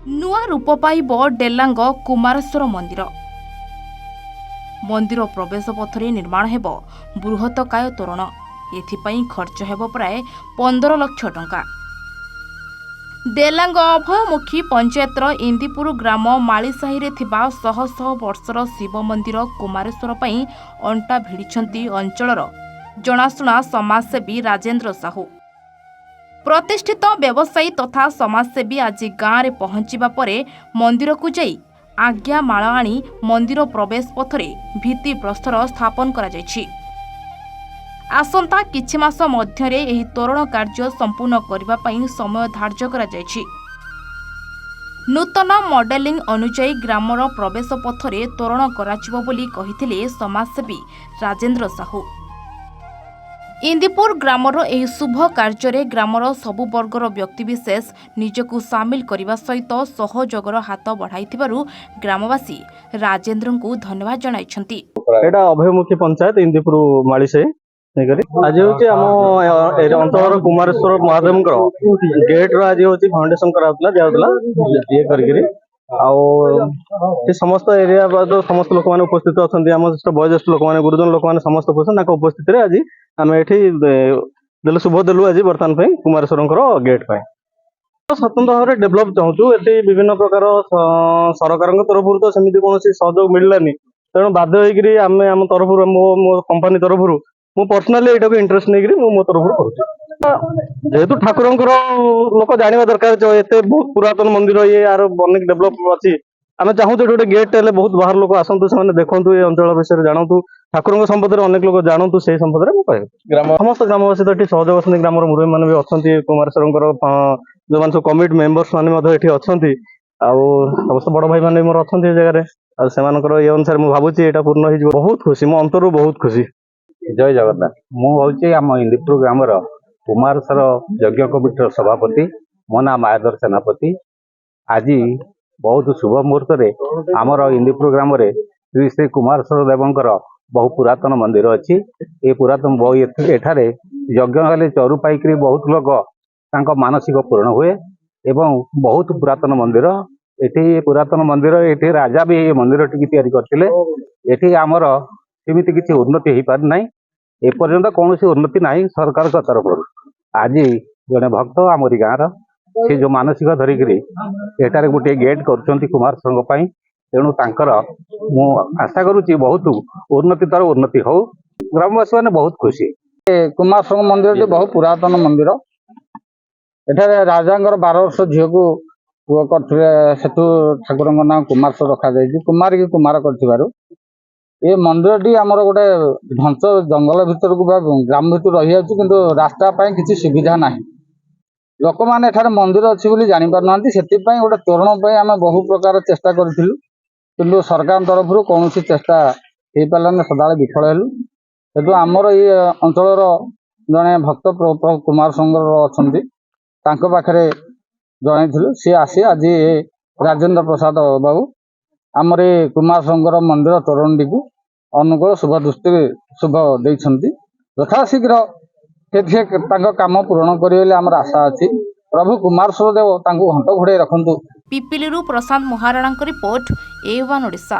ନୂଆ ରୂପ ପାଇବ ଡେଲାଙ୍ଗ କୁମାରେଶ୍ୱର ମନ୍ଦିର। ମନ୍ଦିର ପ୍ରବେଶ ପଥରେ ନିର୍ମାଣ ହେବ ବୃହତ୍ତକାୟ ତୋରଣ। ଏଥିପାଇଁ ଖର୍ଚ୍ଚ ହେବ ପ୍ରାୟ 15 ଲକ୍ଷ ଟଙ୍କା। ଡେଲାଙ୍ଗ ଅଭୟମୁଖୀ ପଞ୍ଚାୟତର ଇନ୍ଦିପୁର ଗ୍ରାମ ମାଳିସାହିରେ ଥିବା ଶହ ଶହ ବର୍ଷର ଶିବ ମନ୍ଦିର କୁମାରେଶ୍ୱର ପାଇଁ ଅଣ୍ଟା ଭିଡ଼ିଛନ୍ତି ଅଞ୍ଚଳର ଜଣାଶୁଣା ସମାଜସେବୀ ରାଜେନ୍ଦ୍ର ସାହୁ। ପ୍ରତିଷ୍ଠିତ ବ୍ୟବସାୟୀ ତଥା ସମାଜସେବୀ ଆଜି ଗାଁରେ ପହଞ୍ଚିବା ପରେ ମନ୍ଦିରକୁ ଯାଇ ଆଜ୍ଞାମାଳ ଆଣି ମନ୍ଦିର ପ୍ରବେଶ ପଥରେ ଭିତ୍ତିପ୍ରସ୍ତର ସ୍ଥାପନ କରାଯାଇଛି। ଆସନ୍ତା କିଛି ମାସ ମଧ୍ୟରେ ଏହି ତୋରଣ କାର୍ଯ୍ୟ ସମ୍ପୂର୍ଣ୍ଣ କରିବା ପାଇଁ ସମୟ ଧାର୍ଯ୍ୟ କରାଯାଇଛି। ନୂତନ ମଡେଲିଂ ଅନୁଯାୟୀ ଗ୍ରାମର ପ୍ରବେଶ ପଥରେ ତୋରଣ କରାଯିବ ବୋଲି କହିଥିଲେ ସମାଜସେବୀ ରାଜେନ୍ଦ୍ର ସାହୁ। ଇନ୍ଦିପୁର ଗ୍ରାମର ଏହି ଶୁଭ କାର୍ଯ୍ୟରେ ଗ୍ରାମର ସବୁ ବର୍ଗର ବ୍ୟକ୍ତିବିଶେଷ ନିଜକୁ ସାମିଲ କରିବା ସହିତ ସହଯୋଗର ହାତ ବଢ଼ାଇଥିବାରୁ ଗ୍ରାମବାସୀ ରାଜେନ୍ଦ୍ରଙ୍କୁ ଧନ୍ୟବାଦ ଜଣାଇଛନ୍ତି। ଏଇଟା ଅଭୟମୁଖୀ ପଞ୍ଚାୟତ ଇନ୍ଦିପୁର ମାଳିସାହି ଆଜି ହଉଛି ଆମ ଅଞ୍ଚଳର କୁମାରେଶ୍ୱର ମହାଦେବଙ୍କର ଗେଟ୍ ର ଆଜି ହଉଛି ଫାଉଣ୍ଡେସନ କରାଉଥିଲା ଦିଆଉଥିଲା ଇଏ କରିକିରି ଆଉ ସମସ୍ତ ଏରିଆ ସମସ୍ତ ଲୋକମାନେ ଉପସ୍ଥିତ ଅଛନ୍ତି। ଆମ ବয়োଜ୍ୟେଷ୍ଠ ଲୋକମାନେ ଗୁରୁଜନ ଲୋକମାନେ ସମସ୍ତ ଉପସ୍ଥିତ ତାଙ୍କ ଉପସ୍ଥିତିରେ ଆଜି ଆମେ ଏଠି ଦେଲୁ ଶୁଭ ଦେଲୁ ଆଜି ବର୍ତ୍ତମାନ ପାଇଁ କୁମାରେଶ୍ୱରଙ୍କର ଗେଟ୍ ପାଇଁ ସ୍ୱତନ୍ତ୍ର ଭାବରେ ଡେଭଲପ ଚାହୁଁଛୁ। ଏଠି ବିଭିନ୍ନ ପ୍ରକାର ସରକାରଙ୍କ ତରଫରୁ ତ ସେମିତି କୌଣସି ସହଯୋଗ ମିଳିଲାନି, ତେଣୁ ବାଧ୍ୟ ହେଇକିରି ଆମେ ଆମ ତରଫରୁ ମୋ କମ୍ପାନୀ ତରଫରୁ ମୁଁ ପର୍ସନାଲି ଏଇଟାକୁ ଇଣ୍ଟରେଷ୍ଟ ନେଇକିରି ମୁଁ ମୋ ତରଫରୁ କରୁଛି। ଯେହେତୁ ଠାକୁରଙ୍କର ଲୋକ ଜାଣିବା ଦରକାର ଏତେ ବହୁତ ପୁରାତନ ମନ୍ଦିର ଇଏ ଆର ଅନେକ ଡେଭଲପ ଅଛି। ଆମେ ଚାହୁଁଛୁ ଗୋଟେ ଗେଟ୍ ହେଲେ ବହୁତ ବାହାର ଲୋକ ଆସନ୍ତୁ, ସେମାନେ ଦେଖନ୍ତୁ ଏ ଅଞ୍ଚଳ ବିଷୟରେ ଜାଣନ୍ତୁ, ଠାକୁରଙ୍କ ସମ୍ବନ୍ଧରେ ଅନେକ ଲୋକ ଜାଣନ୍ତୁ, ସେଇ ସମ୍ବନ୍ଧରେ ମୁଁ କହିବି। ସମସ୍ତ ଗ୍ରାମବାସୀ ତ ଏଠି ସହଯୋଗ ଅଛନ୍ତି, ଗ୍ରାମର ମୁରବୀ ମାନେ ବି ଅଛନ୍ତି, କୁମାରେଶ୍ୱରଙ୍କର ଯୋଉମାନେ ସବୁ କମିଟି ମେମ୍ବର୍ସ ମାନେ ମଧ୍ୟ ଏଠି ଅଛନ୍ତି, ଆଉ ସମସ୍ତ ବଡ ଭାଇ ମାନେ ମୋର ଅଛନ୍ତି ଏ ଜାଗାରେ। ଆଉ ସେମାନଙ୍କର ଏ ଅନୁସାରେ ମୁଁ ଭାବୁଛି ଏଇଟା ପୂର୍ଣ୍ଣ ହେଇଯିବ। ବହୁତ ଖୁସି, ମୋ ଅନ୍ତରରୁ ବହୁତ ଖୁସି। ଜୟ ଜଗନ୍ନାଥ। ମୁଁ ହେଉଛି ଆମ ଇନ୍ଦିପୁର ଗ୍ରାମର କୁମାରେଶ୍ୱର ଯଜ୍ଞ କମିଟିର ସଭାପତି। ମୋ ନାଁ ମାୟାଧର ସେନାପତି। ଆଜି ବହୁତ ଶୁଭ ମୁହୂର୍ତ୍ତରେ ଆମର ଇନ୍ଦିପୁର ଗ୍ରାମରେ ଶ୍ରୀ ଶ୍ରୀ କୁମାରେଶ୍ୱର ଦେବଙ୍କର ବହୁ ପୁରାତନ ମନ୍ଦିର ଅଛି। ଏ ପୁରାତନ ଏଠାରେ ଯଜ୍ଞ ହେଲେ ଚରୁ ପାଇକରି ବହୁତ ଲୋକ ତାଙ୍କ ମାନସିକ ପୂରଣ ହୁଏ ଏବଂ ବହୁତ ପୁରାତନ ମନ୍ଦିର ଏଠି ପୁରାତନ ମନ୍ଦିର। ଏଠି ରାଜା ବି ଏ ମନ୍ଦିରଟିକି ତିଆରି କରିଥିଲେ। ଏଠି ଆମର ସେମିତି କିଛି ଉନ୍ନତି ହେଇପାରି ନାହିଁ, ଏପର୍ଯ୍ୟନ୍ତ କୌଣସି ଉନ୍ନତି ନାହିଁ ସରକାରଙ୍କ ତରଫରୁ। ଆଜି ଜଣେ ଭକ୍ତ ଆମରି ଗାଁର ସେ ଯୋଉ ମାନସିକ ଧରିକିରି ଏଠାରେ ଗୋଟିଏ ଗେଟ୍ କରୁଛନ୍ତି କୁମାରେଶ୍ୱରଙ୍କ ପାଇଁ, ତେଣୁ ତାଙ୍କର ମୁଁ ଆଶା କରୁଛି ବହୁତ ଉନ୍ନତିତର ଉନ୍ନତି ହଉ। ଗ୍ରାମବାସୀ ମାନେ ବହୁତ ଖୁସି। କୁମାରେଶ୍ୱର ମନ୍ଦିରଟି ବହୁ ପୁରାତନ ମନ୍ଦିର। ଏଠାରେ ରାଜାଙ୍କର 12 ବର୍ଷ ଝିଅକୁ ପୁଅ କରିଥିଲେ, ସେଠୁ ଠାକୁରଙ୍କ ନାଁ କୁମାରେଶ୍ୱର ରଖାଯାଇଛି। କୁମାରୀକି କୁମାର କରିଥିବାରୁ ଏ ମନ୍ଦିରଟି ଆମର ଗୋଟେ ଘଞ୍ଚ ଜଙ୍ଗଲ ଭିତରକୁ ବା ଗ୍ରାମ ଭିତରୁ ରହିଯାଉଛି, କିନ୍ତୁ ରାସ୍ତା ପାଇଁ କିଛି ସୁବିଧା ନାହିଁ। ଲୋକମାନେ ଏଠାରେ ମନ୍ଦିର ଅଛି ବୋଲି ଜାଣିପାରୁନାହାନ୍ତି। ସେଥିପାଇଁ ଗୋଟେ ତୋରଣ ପାଇଁ ଆମେ ବହୁ ପ୍ରକାର ଚେଷ୍ଟା କରିଥିଲୁ, କିନ୍ତୁ ସରକାରଙ୍କ ତରଫରୁ କୌଣସି ଚେଷ୍ଟା ହେଇପାରିଲାନି, ସଦାବେଳେ ବିଫଳ ହେଲୁ। ସେଠୁ ଆମର ଏଇ ଅଞ୍ଚଳର ଜଣେ ଭକ୍ତ କୁମାରେଶ୍ୱର ଅଛନ୍ତି, ତାଙ୍କ ପାଖରେ ଜଣେଇଥିଲୁ। ସିଏ ଆସି ଆଜି ରାଜେନ୍ଦ୍ର ପ୍ରସାଦ ବାବୁ ଆମର ଏ କୁମାରେଶ୍ୱରଙ୍କର ମନ୍ଦିର ତୋରଣଟିକୁ ଅନୁକୂଳ ଶୁଭ ଦେଇଛନ୍ତି। ଯଥାଶୀଘ୍ର ସେ ତାଙ୍କ କାମ ପୂରଣ କରିବେ ବୋଲି ଆମର ଆଶା ଅଛି। ପ୍ରଭୁ କୁମାରେଶ୍ୱର ଦେବ ତାଙ୍କୁ ଘଣ୍ଟ ଘୋଡ଼େଇ ରଖନ୍ତୁ। ପିପିଲିରୁ ପ୍ରଶାନ୍ତ ମହାରଣାଙ୍କ ରିପୋର୍ଟ, A1 ଓଡ଼ିଶା।